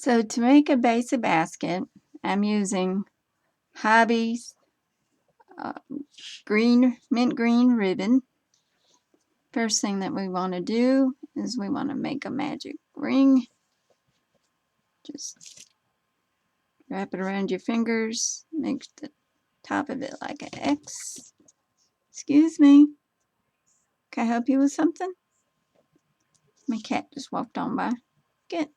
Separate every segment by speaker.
Speaker 1: So to make a basic basket, I'm using Hobby's mint green ribbon. First thing that we want to do is we want to make a magic ring. Just wrap it around your fingers, make the top of it like an X. Excuse me, can I help you with something? My cat just walked on by. Get.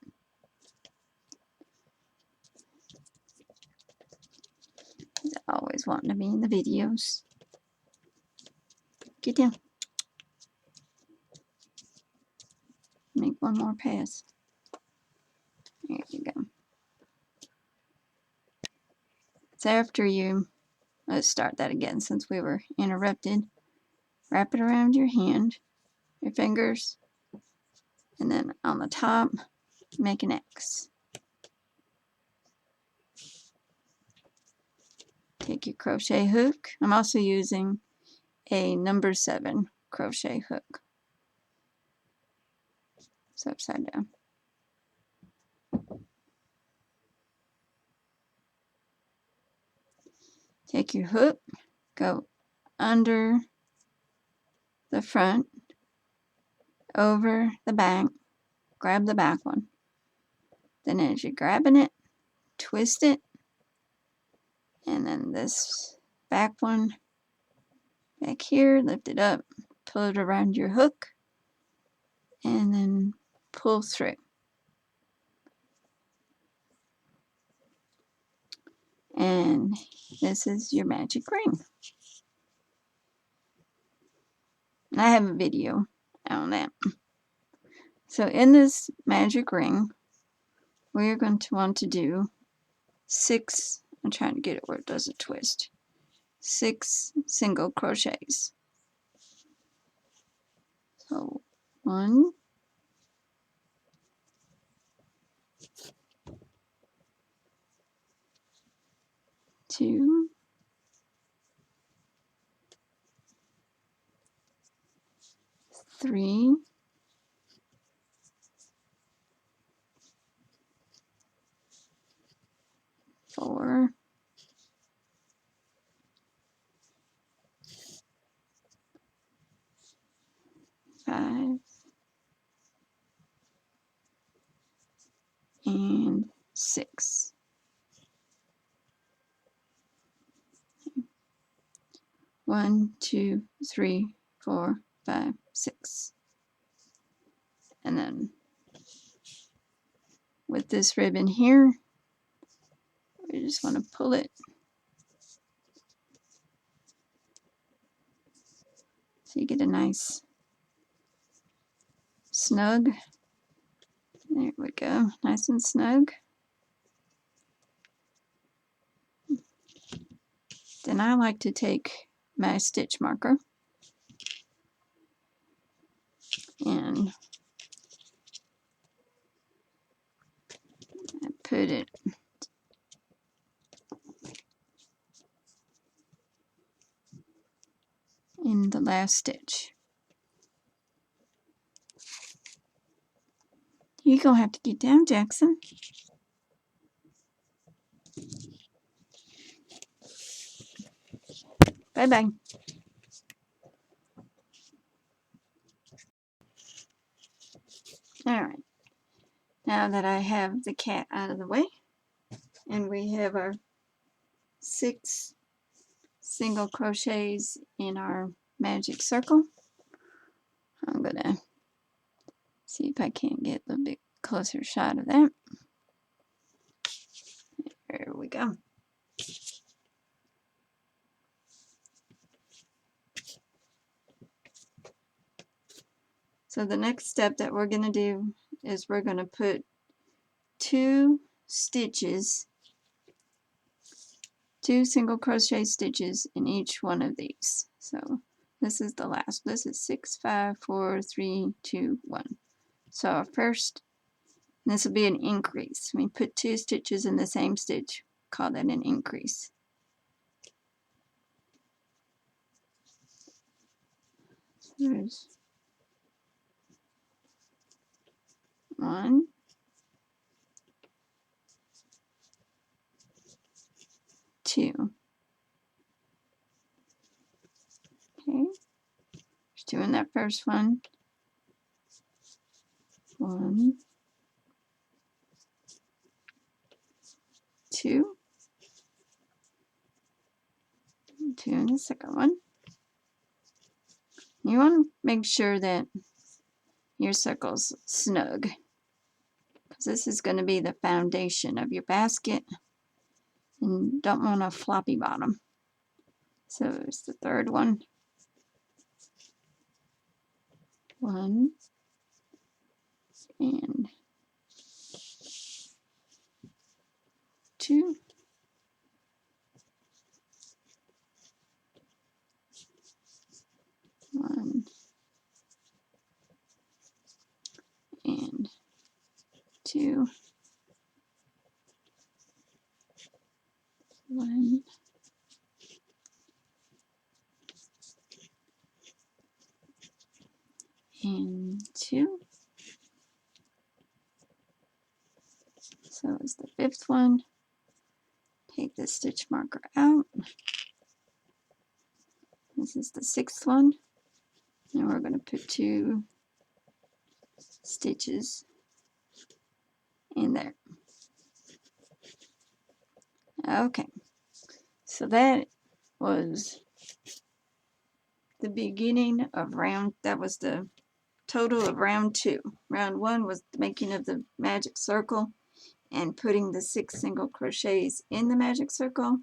Speaker 1: He's always wanting to be in the videos. Get down. Make one more pass. There you go. So after you, let's start that again since we were interrupted. Wrap it around your hand, your fingers, and then on the top, make an X. Take your crochet hook. I'm also using a number 7 crochet hook. It's upside down. Take your hook, go under the front, over the back, grab the back one. Then as you're grabbing it, twist it, and then this back one back here, lift it up, pull it around your hook, and then pull through. And this is your magic ring. And I have a video on that. So in this magic ring, we're going to want to do 6, I'm trying to get it where it doesn't twist, 6 single crochets. So 1, 2, 3, 4, 5, and 6. One, 2, 3, 4, 5, 6. And then with this ribbon here, we just want to pull it so you get a nice snug. There we go, nice and snug. Then I like to take my stitch marker and put it in the last stitch. You're gonna have to get down, Jackson. Bye-bye. Alright, now that I have the cat out of the way, and we have our 6 single crochets in our magic circle, I'm gonna see if I can't get a little bit closer shot of that. There we go. So the next step that we're going to do is we're going to put 2 stitches, 2 single crochet stitches in each one of these. So this is the last. This is 6, 5, 4, 3, 2, 1. So our first, this will be an increase. We put 2 stitches in the same stitch, call that an increase. There's 1, 2. Okay, just doing that first one. 1, 2, 2 in the second one. You want to make sure that your circle's snug, because this is going to be the foundation of your basket, and don't want a floppy bottom. So it's the third one. 1 and 2. 1 and 2. 1 and 2. So it's the fifth one. Take the stitch marker out. This is the sixth one. And we're going to put 2 stitches in there. Okay, so that was the beginning of that was the total of round 2. Round 1 was the making of the magic circle and putting the 6 single crochets in the magic circle.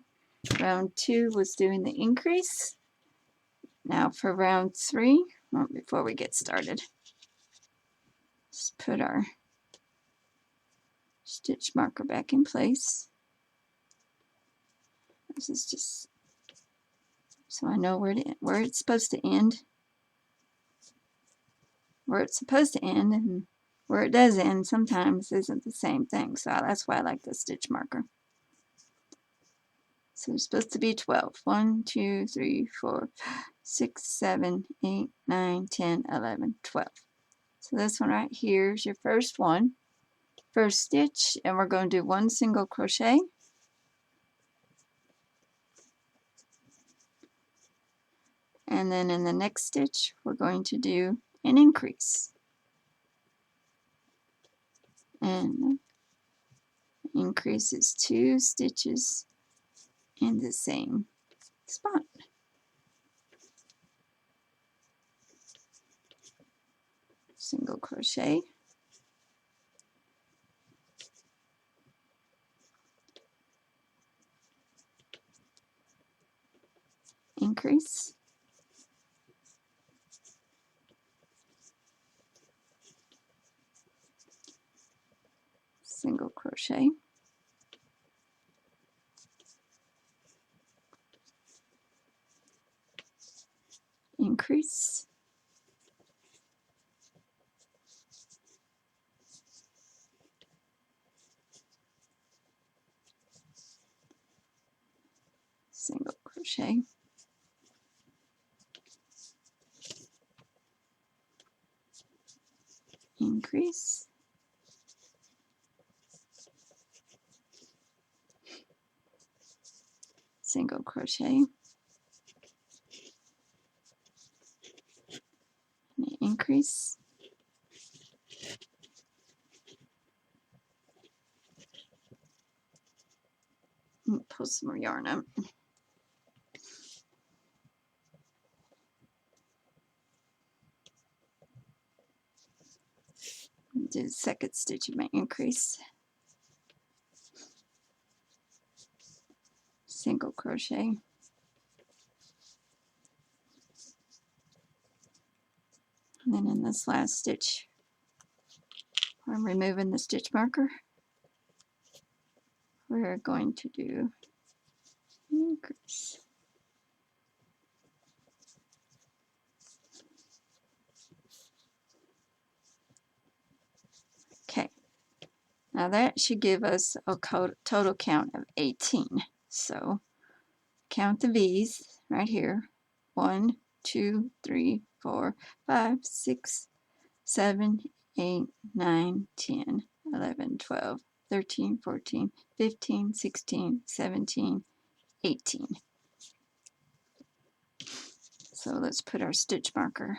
Speaker 1: Round 2 was doing the increase. Now for round 3, well, before we get started, let's put our stitch marker back in place. This is just so I know where it's supposed to end. Where it's supposed to end and where it does end sometimes isn't the same thing. So that's why I like the stitch marker. So it's supposed to be 12. 1, 2, 3, 4, 6, 7, 8, 9, 10, 11, 12. So this one right here is your first one. First stitch, and we're going to do 1 single crochet. And then in the next stitch, we're going to do an increase. And increase is 2 stitches in the same spot. Single crochet. Increase. Single crochet. Increase. Single crochet. Increase. Single crochet. And increase. Pull some more yarn up. Do the second stitch of my increase. Single crochet. And then in this last stitch, I'm removing the stitch marker. We're going to do an increase. Okay, now that should give us a total count of 18. So count the V's right here. 1, 2, 3, 4, 5, 6, 7, 8, 9, 10, 11, 12, 13, 14, 15, 16, 17, 18. So let's put our stitch marker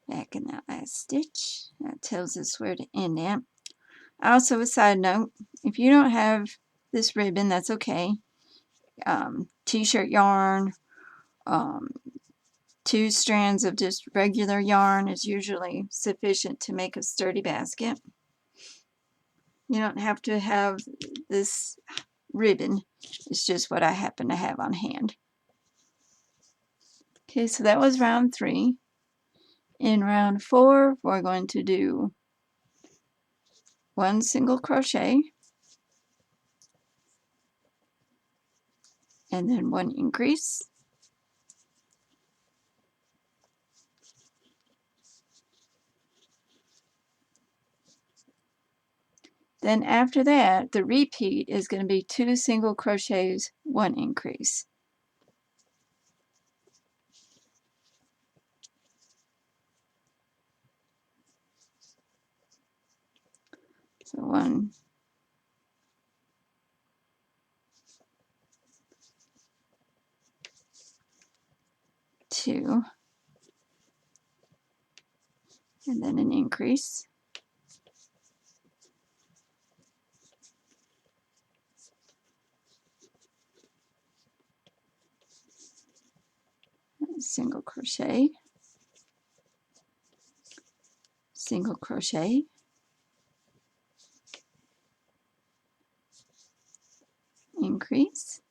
Speaker 1: back in that last stitch. That tells us where to end at. Also, a side note, if you don't have this ribbon, that's okay. T-shirt yarn, 2 strands of just regular yarn is usually sufficient to make a sturdy basket. You don't have to have this ribbon. It's just what I happen to have on hand. Okay, so that was round 3. In round 4, we're going to do 1 single crochet and then 1 increase. Then after that, the repeat is going to be 2 single crochets, 1 increase. So 1, 2, and then an increase. Single crochet, single crochet, increase,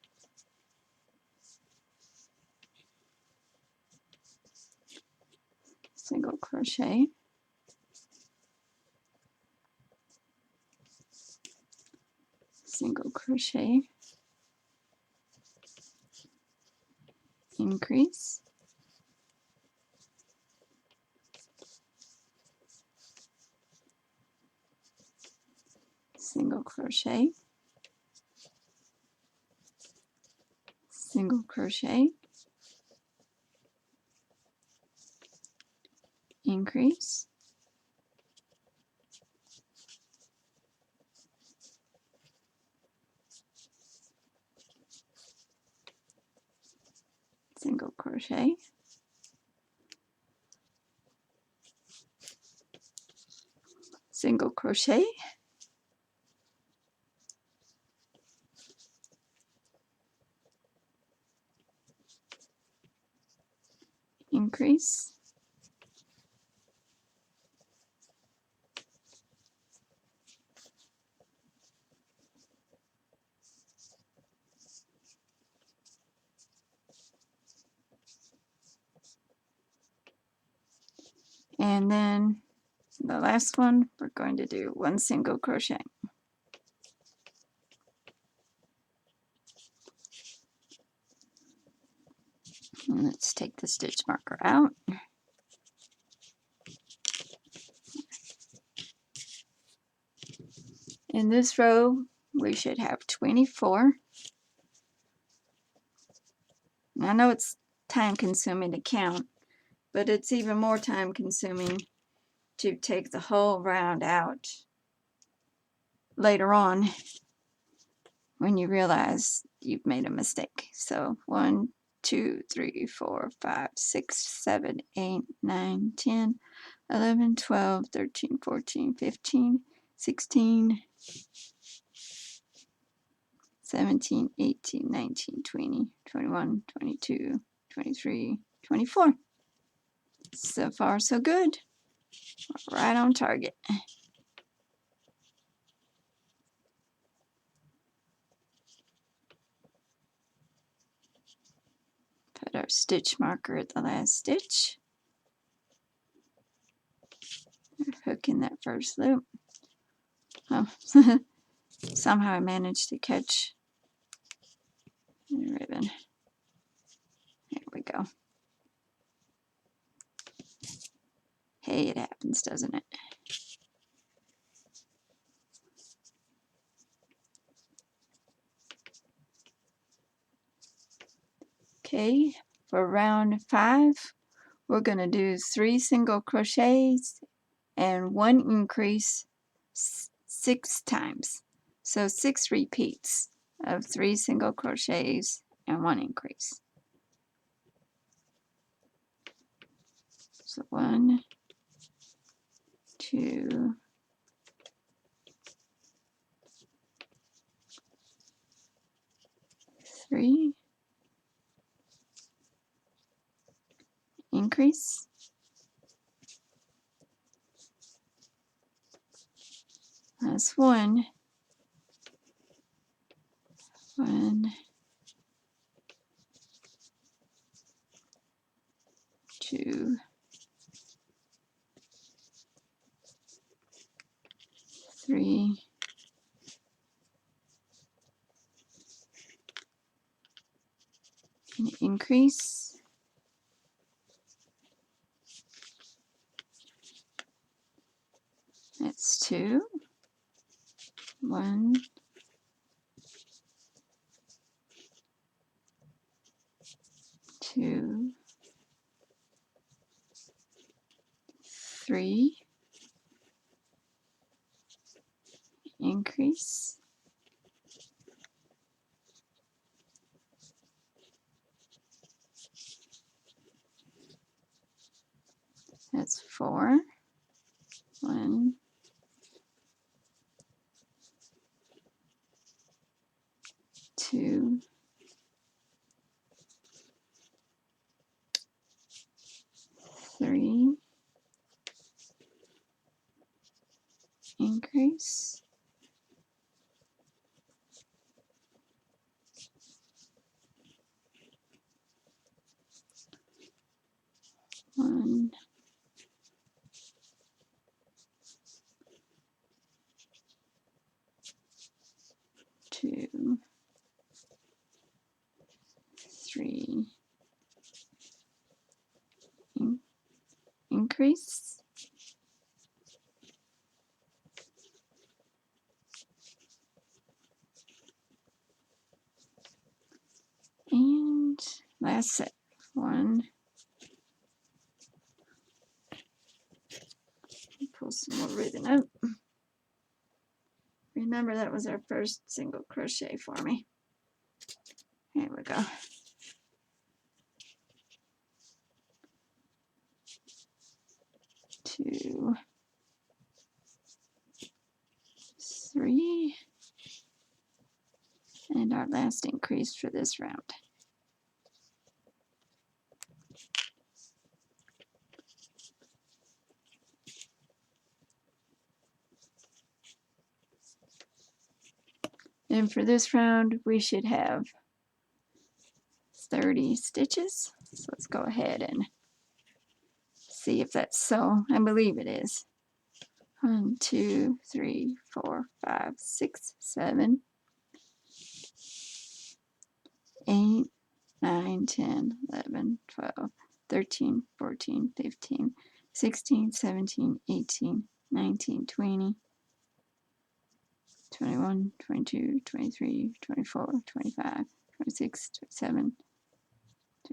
Speaker 1: single crochet, single crochet, increase, single crochet, single crochet, increase, single crochet, single crochet, increase, and then the last one, we're going to do 1 single crochet. And let's take the stitch marker out. In this row, we should have 24. And I know it's time consuming to count, but it's even more time consuming to take the whole round out later on when you realize you've made a mistake. So 1, 2, 3, 4, 5, 6, 7, 8, 9, 10, 11, 12, 13, 14, 15, 16, 17, 18, 19, 20, 21, 22, 23, 24. So far, so good. Right on target. Put our stitch marker at the last stitch. Hook in that first loop. Oh, somehow I managed to catch the ribbon. There we go. Hey, it happens, doesn't it? Okay, for round 5, we're going to do 3 single crochets and 1 increase 6 times. So 6 repeats. of 3 single crochets and 1 increase. So 1, 2, 3, increase, that's 1, 1, 2, 3, and increase, that's 2, 1, 2, 3, increase, that's 4, 1, 2, 3, increase, 1, 2, 3, increase, and last set. 1, pull some more ribbon out. Remember, that was our first single crochet for me. Here we go. 2, 3, and our last increase for this round. And for this round, we should have 30 stitches. So let's go ahead and see if that's so. I believe it is. 1, 2, 3, 4, 5, 6, 7, 8, 9, 10, 11, 12, 13, 14, 15, 16, 17, 18, 19, 20, 21, 22, 23, 24, 25, 26, 27,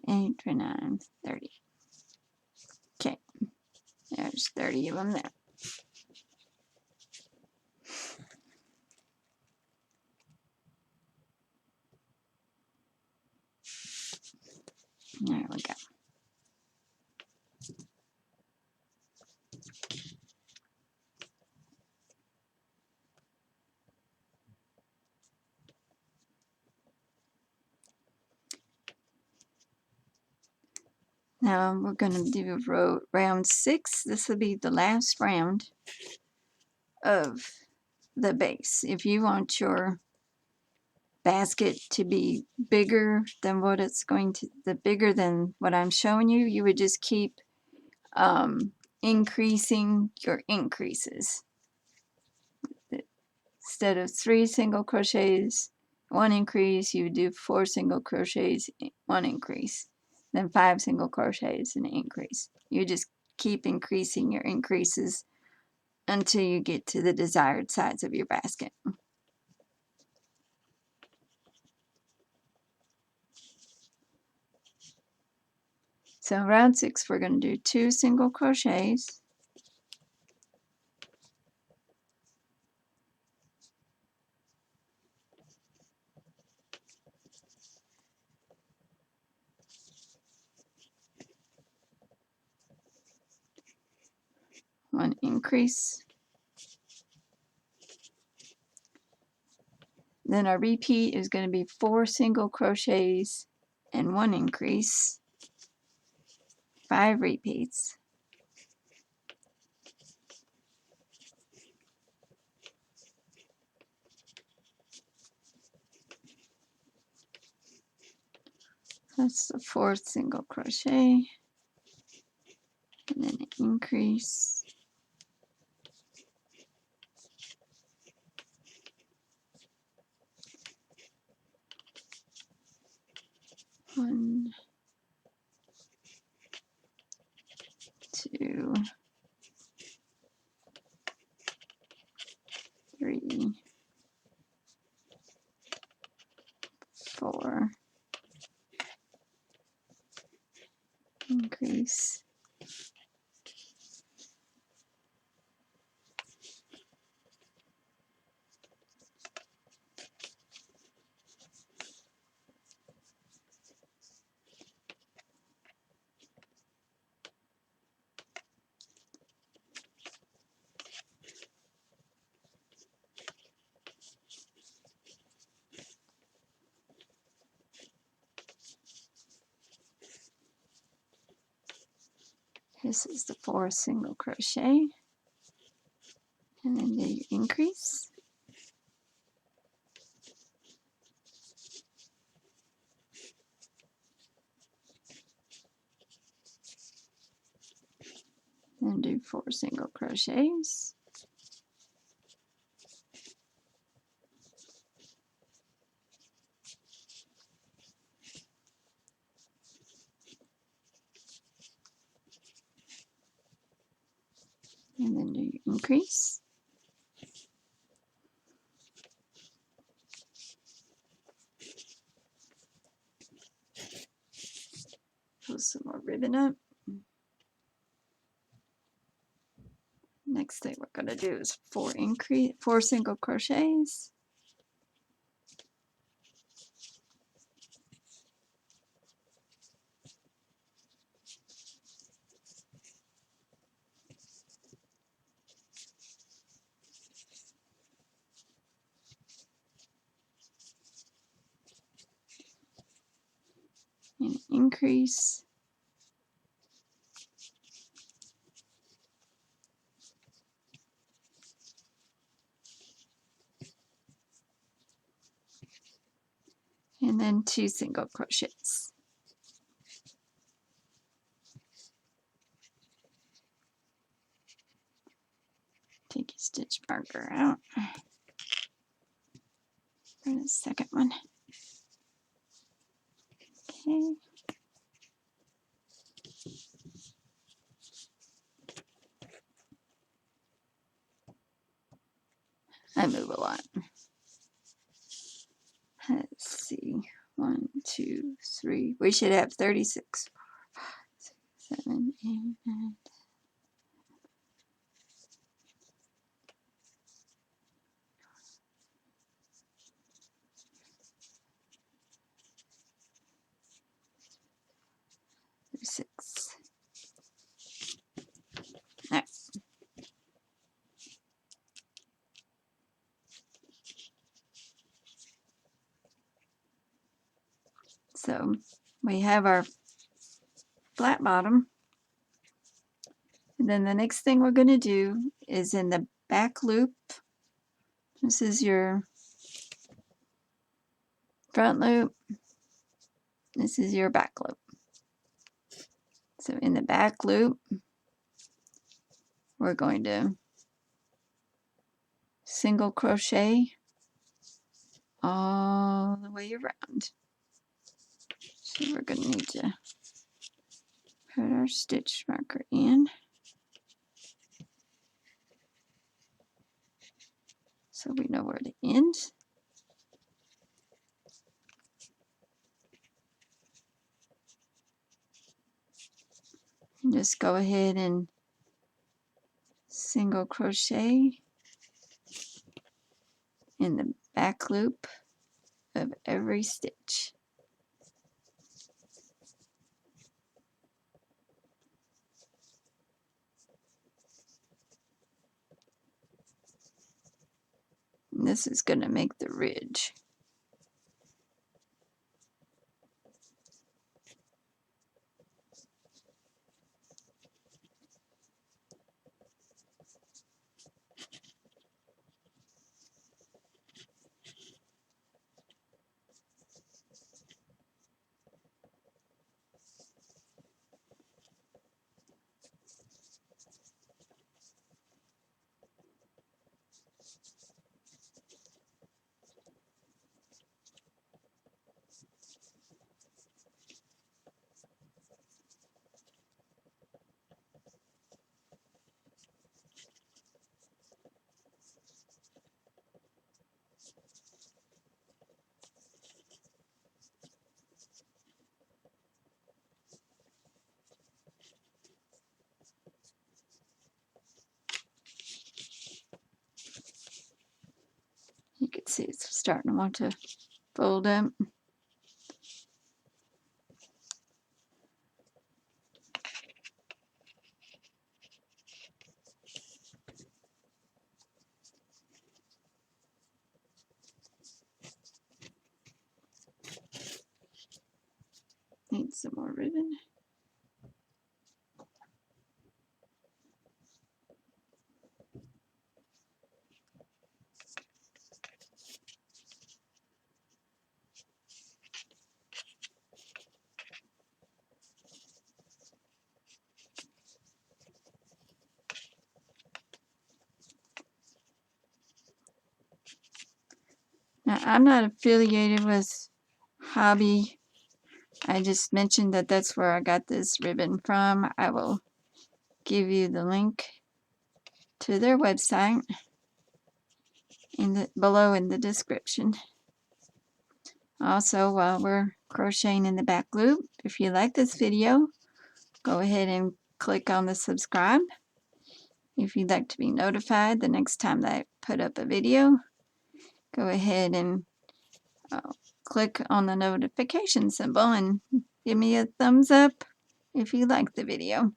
Speaker 1: 28, 29, 30. Okay, there's 30 of them there. There we go. Now we're going to do round 6. This will be the last round of the base. If you want your basket to be bigger than what it's going to, bigger than what I'm showing you, you would just keep increasing your increases. Instead of 3 single crochets, 1 increase, you would do 4 single crochets, 1 increase. Then 5 single crochets and an increase. You just keep increasing your increases until you get to the desired size of your basket. So round 6, we're going to do 2 single crochets, 1 increase. Then our repeat is going to be 4 single crochets and 1 increase, 5 repeats. That's the 4th single crochet, and then an increase. One, 2, 3, 4, increase. This is the 4th single crochet, and then do your increase. Then do 4 single crochets. And then do your increase. Put some more ribbon up. Next thing we're going to do is 4 single crochets. And increase. And then 2 single crochets. Take your stitch marker out for the second one. Okay. I move a lot. Let's see. 1, 2, 3. We should have 36. 7, 8, 9, 36. All right. So we have our flat bottom. And then the next thing we're going to do is in the back loop. This is your front loop. This is your back loop. So in the back loop, we're going to single crochet all the way around. So we're going to need to put our stitch marker in. So we know where to end. And just go ahead and single crochet in the back loop of every stitch. this is going to make the ridge. You can see it's starting to want to fold up. Need some more ribbon. Now, I'm not affiliated with Hobby. I just mentioned that that's where I got this ribbon from. I will give you the link to their website below in the description. Also, while we're crocheting in the back loop, if you like this video, go ahead and click on the subscribe. If you'd like to be notified the next time that I put up a video, go ahead and click on the notification symbol and give me a thumbs up if you like the video.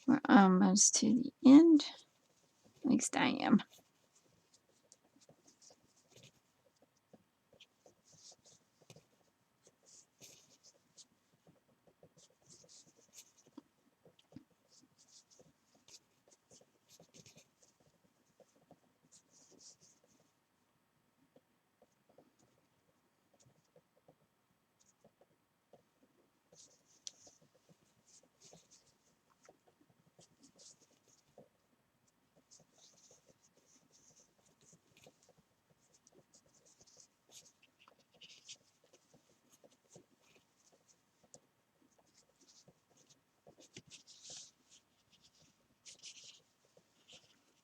Speaker 1: We're almost to the end. At least I am.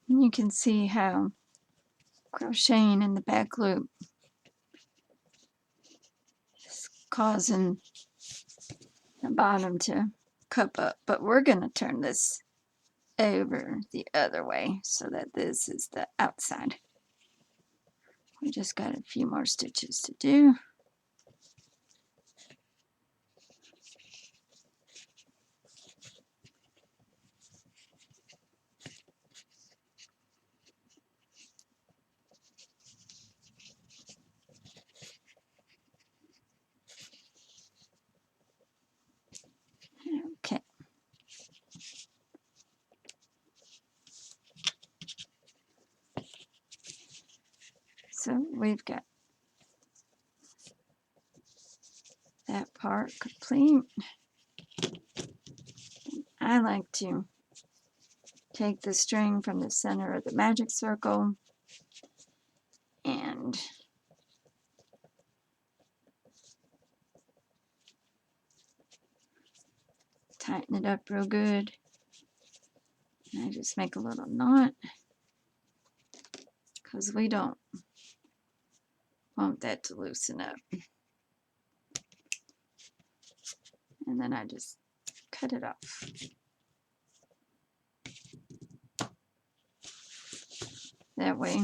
Speaker 1: And you can see how crocheting in the back loop is causing the bottom to cup up. But we're going to turn this over the other way so that this is the outside. We just got a few more stitches to do. Okay. So we've got that part complete. I like to take the string from the center of the magic circle and tighten it up real good. And I just make a little knot because we don't want that to loosen up. And then I just cut it off. That way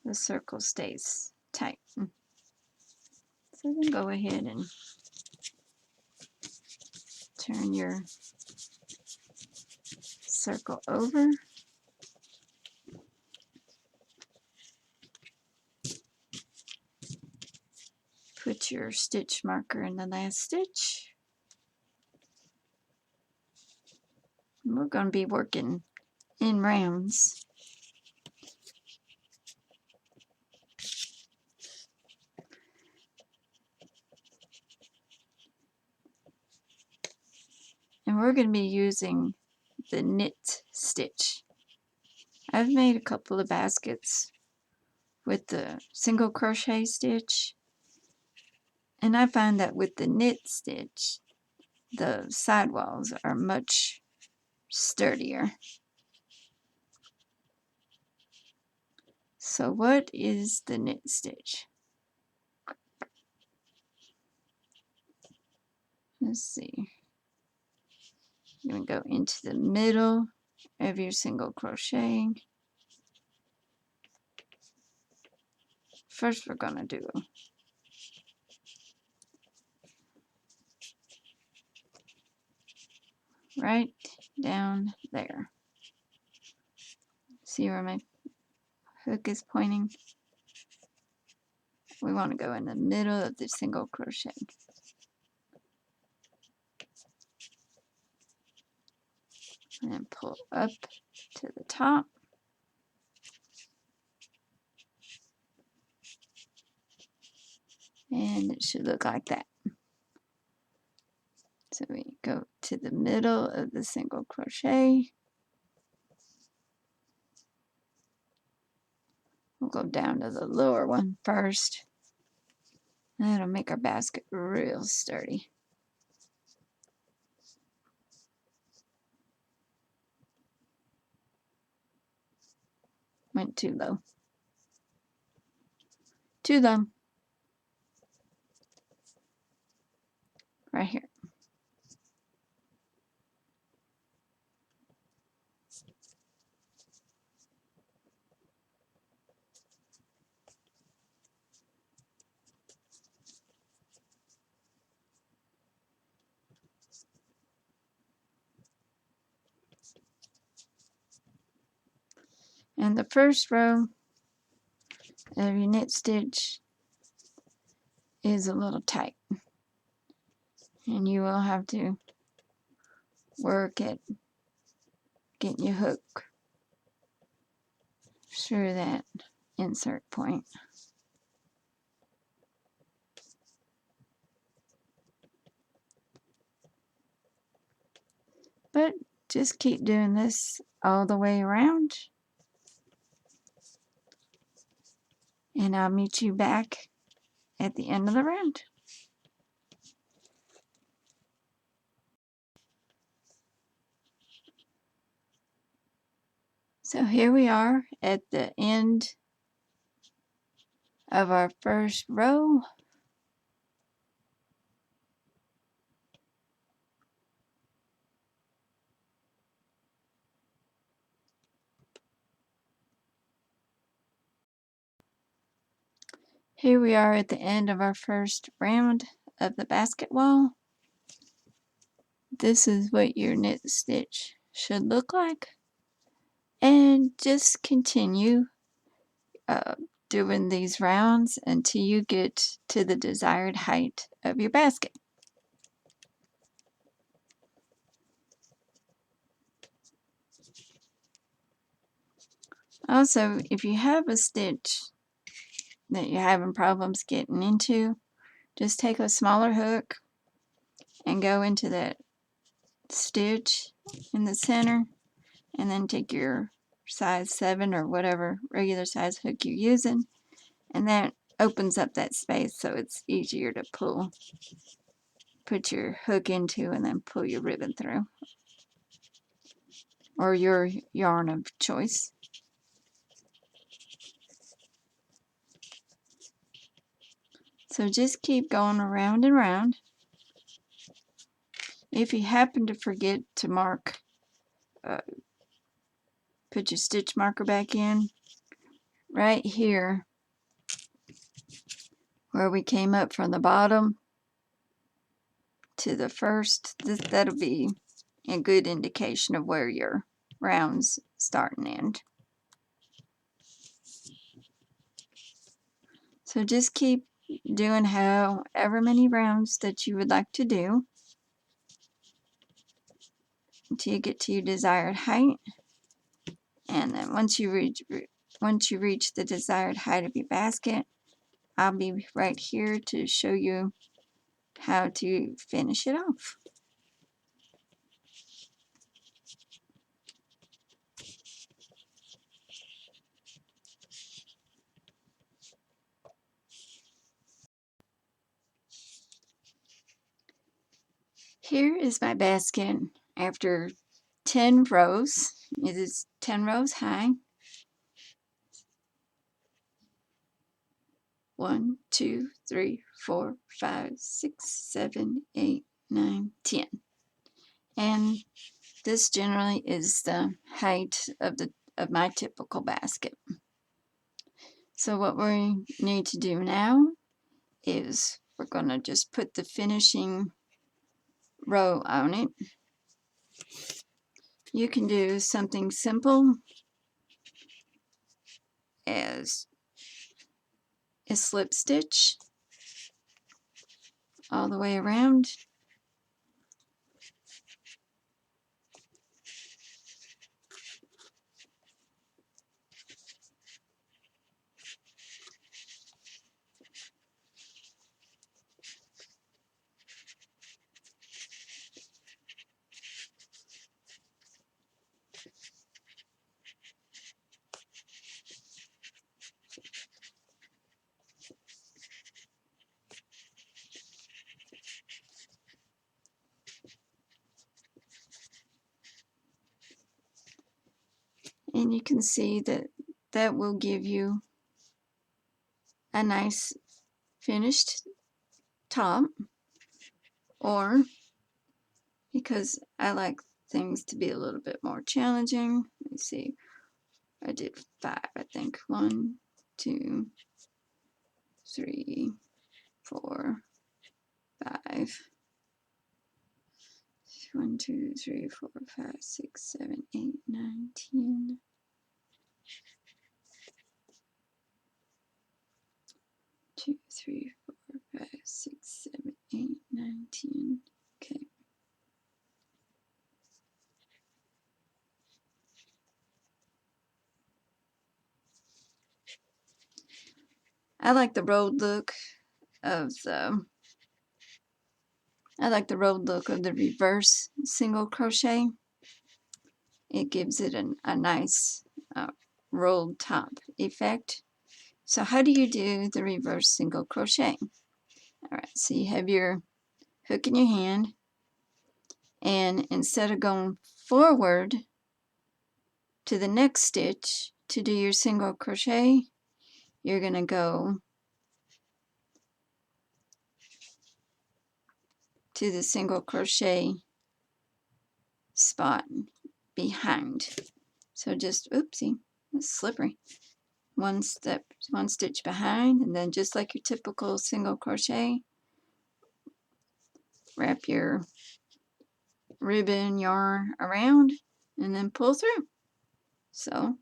Speaker 1: the circle stays tight. So then go ahead and turn your circle over. Put your stitch marker in the last stitch. And we're going to be working in rounds. And we're going to be using the knit stitch. I've made a couple of baskets with the single crochet stitch, and I find that with the knit stitch the sidewalls are much sturdier. So what is the knit stitch? Let's see. You're going to go into the middle of your single crochet. First we're going to do right down there. See where my hook is pointing? We want to go in the middle of the single crochet. And pull up to the top. And it should look like that. So we go to the middle of the single crochet. We'll go down to the lower one first. That'll make our basket real sturdy. Went too low. Too low. Right here. And the first row of your knit stitch is a little tight. And you will have to work at getting your hook through that insert point. But just keep doing this all the way around. And I'll meet you back at the end of the round. So here we are at the end of our first row. Here we are at the end of our first round of the basket wall. This is what your knit stitch should look like. And just continue doing these rounds until you get to the desired height of your basket. Also, if you have a stitch that you're having problems getting into, just take a smaller hook and go into that stitch in the center, and then take your size 7 or whatever regular size hook you're using, and that opens up that space so it's easier to pull. Put your hook into and then pull your ribbon through, or your yarn of choice. So just keep going around and around. If you happen to forget to mark put your stitch marker back in. Right here, where we came up from the bottom to the first, that'll be a good indication of where your rounds start and end. So just keep doing however many rounds that you would like to do until you get to your desired height. And then once you reach the desired height of your basket, I'll be right here to show you how to finish it off. Here is my basket after 10 rows. It is 10 rows high. 1, 2, 3, 4, 5, 6, 7, 8, 9, 10. And this generally is the height of my typical basket. So what we need to do now is we're going to just put the finishing row on it. You can do something simple as a slip stitch all the way around. And you can see that that will give you a nice finished top, or because I like things to be a little bit more challenging, let me see, I did 5, I think. 1, 2, 3, 4, 5. 1, 2, 3, 4, 5, 6, 7, 8, 9, 10. 2, 3, 4, 5, 6, 7, 8, 9, 10. Okay. I like the rolled look of the reverse single crochet. It gives it a nice rolled top effect. So how do you do the reverse single crochet? Alright, so you have your hook in your hand, and instead of going forward to the next stitch to do your single crochet, you're going to go to the single crochet spot behind. So just, oopsie, it's slippery. One stitch behind, and then just like your typical single crochet, wrap your ribbon yarn around and then pull through. So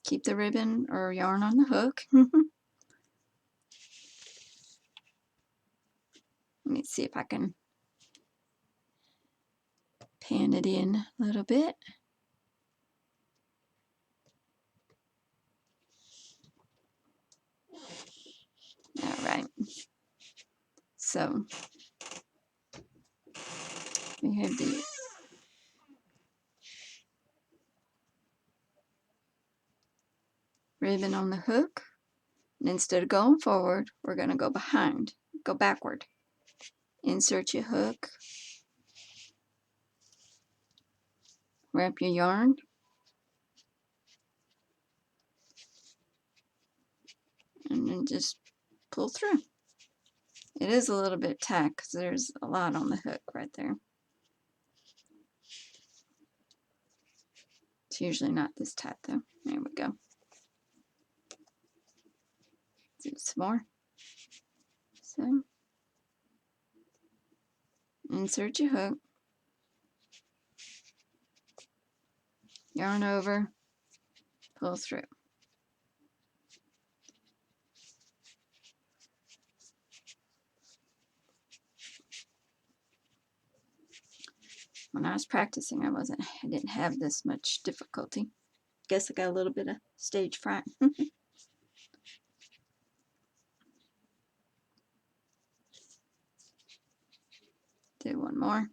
Speaker 1: keep the ribbon or yarn on the hook. Let me see if I can pan it in a little bit. All right. So we have the ribbon on the hook, and instead of going forward, we're going to go backward. Insert your hook, wrap your yarn, and then just pull through. It is a little bit tight because there's a lot on the hook right there. It's usually not this tight though. There we go. Do some more. So insert your hook, yarn over, pull through. When I was practicing, I didn't have this much difficulty. Guess I got a little bit of stage fright. Do one more.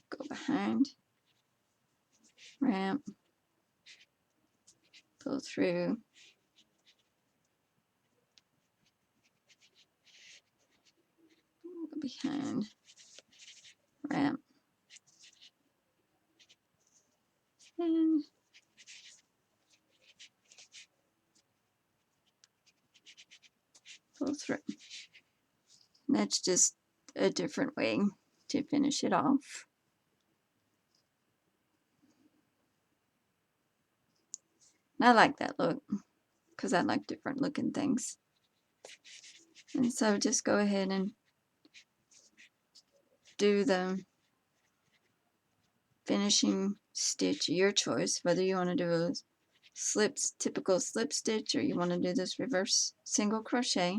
Speaker 1: Go behind, ramp, pull through, go behind, ramp, and pull through. And that's just a different way to finish it off. And I like that look because I like different looking things. And so just go ahead and do the finishing stitch, your choice, whether you want to do a typical slip stitch, or you want to do this reverse single crochet.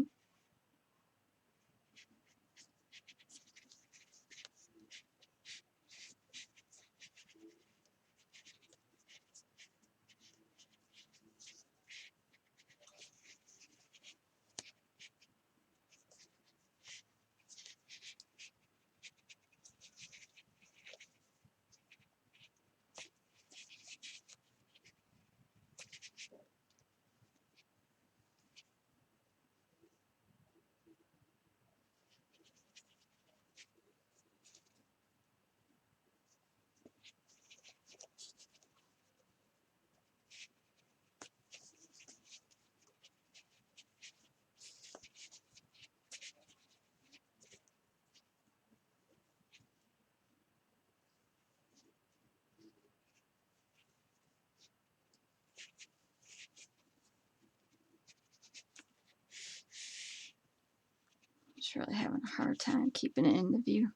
Speaker 1: Just really having a hard time keeping it in the view.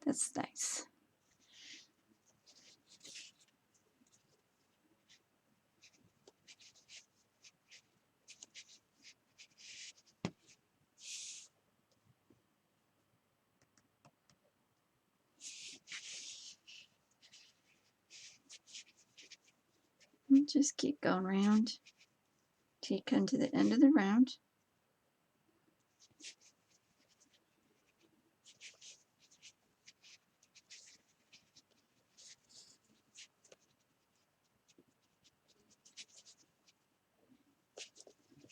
Speaker 1: That's nice. And just keep going around till you come to the end of the round.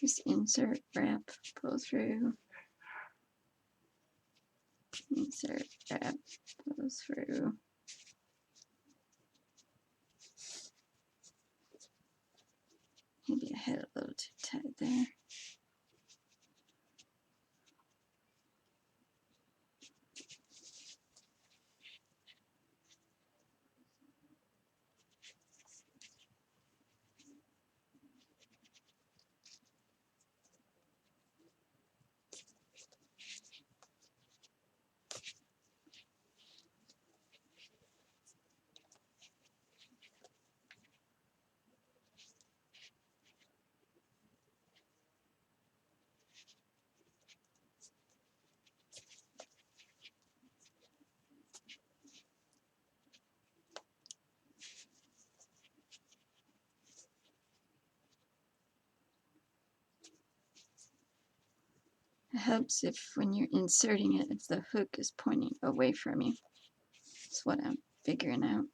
Speaker 1: Just insert, wrap, pull through, insert, wrap, pull through. Maybe I had it a little too tight there. It helps if when you're inserting it, if the hook is pointing away from you. That's what I'm figuring out.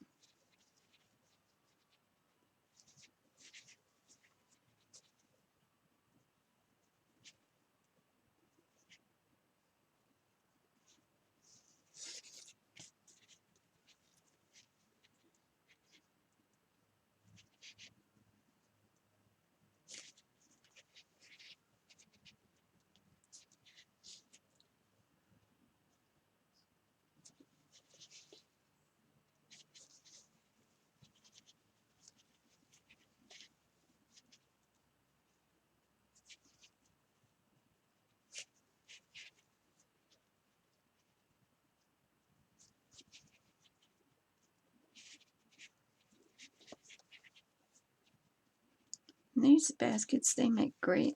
Speaker 1: These baskets, they make great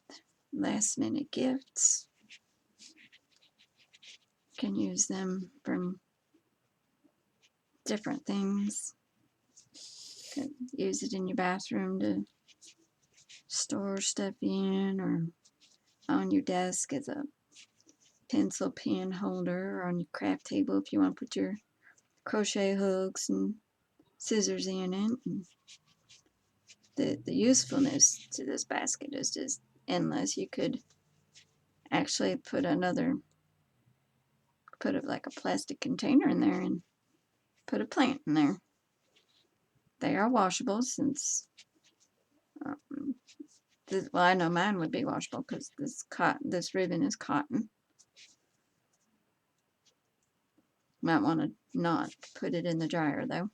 Speaker 1: last minute gifts. You can use them for different things. You can use it in your bathroom to store stuff in, or on your desk as a pencil pen holder, or on your craft table if you want to put your crochet hooks and scissors in it. And the usefulness to this basket is just endless. You could actually put like a plastic container in there and put a plant in there. They are washable since, well, I know mine would be washable because this ribbon is cotton. Might want to not put it in the dryer though.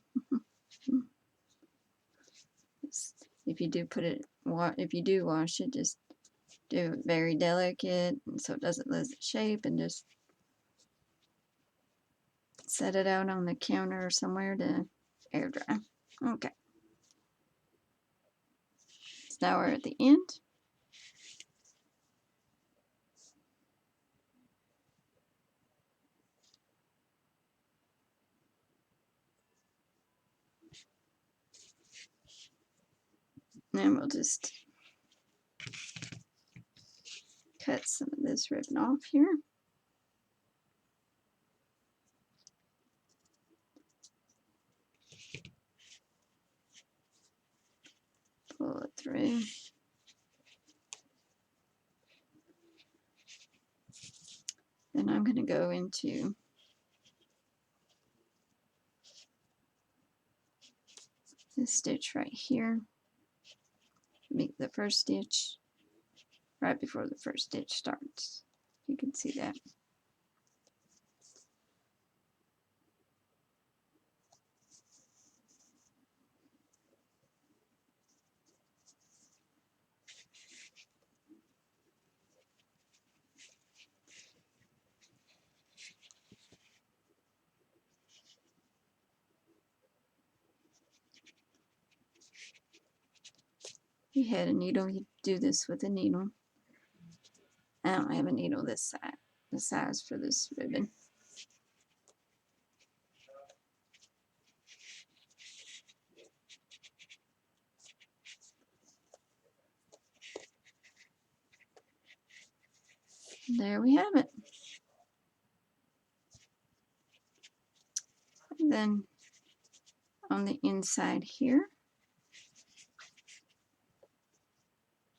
Speaker 1: If you do wash it, just do it very delicate so it doesn't lose its shape, and just set it out on the counter or somewhere to air dry. Okay. So now we're at the end. And we'll just cut some of this ribbon off here. Pull it through. Then I'm going to go into this stitch right here. Make the first stitch right before the first stitch starts. You can see that. If you had a needle, you'd do this with a needle. I don't have a needle this size for this ribbon. There we have it. And then on the inside here,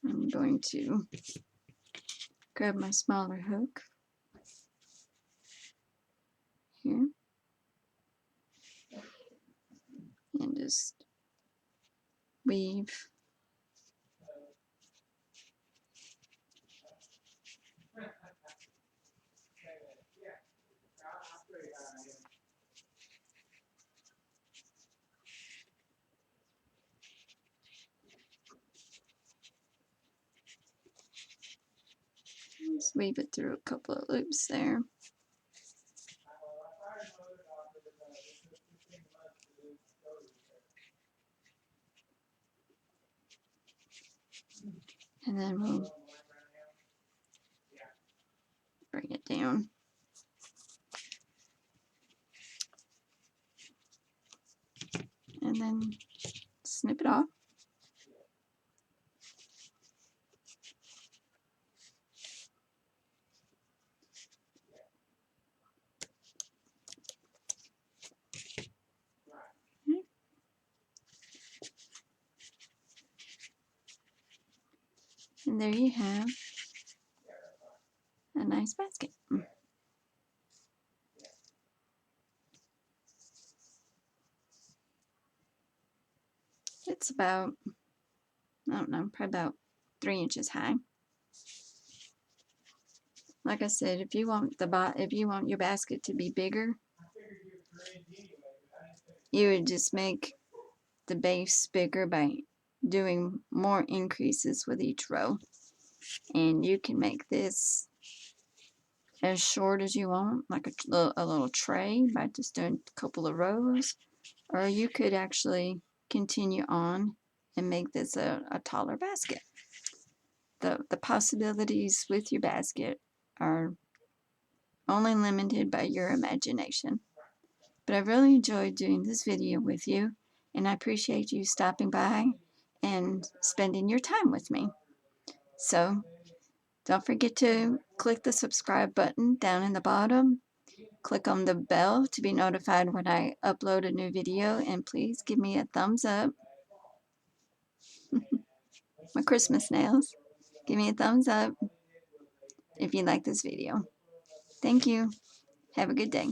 Speaker 1: I'm going to grab my smaller hook here and just weave it through a couple of loops there. And then we'll bring it down. And then snip it off. And there you have a nice basket. It's about, I don't know, probably about 3 inches high. Like I said, if you want your basket to be bigger, you would just make the base bigger by doing more increases with each row. And you can make this as short as you want, like a little tray by just doing a couple of rows. Or you could actually continue on and make this a taller basket. The possibilities with your basket are only limited by your imagination. But I really enjoyed doing this video with you, and I appreciate you stopping by and spending your time with me. So don't forget to click the subscribe button down in the bottom. Click on the bell to be notified when I upload a new video, and please give me a thumbs up. My Christmas nails. Give me a thumbs up if you like this video. Thank you. Have a good day.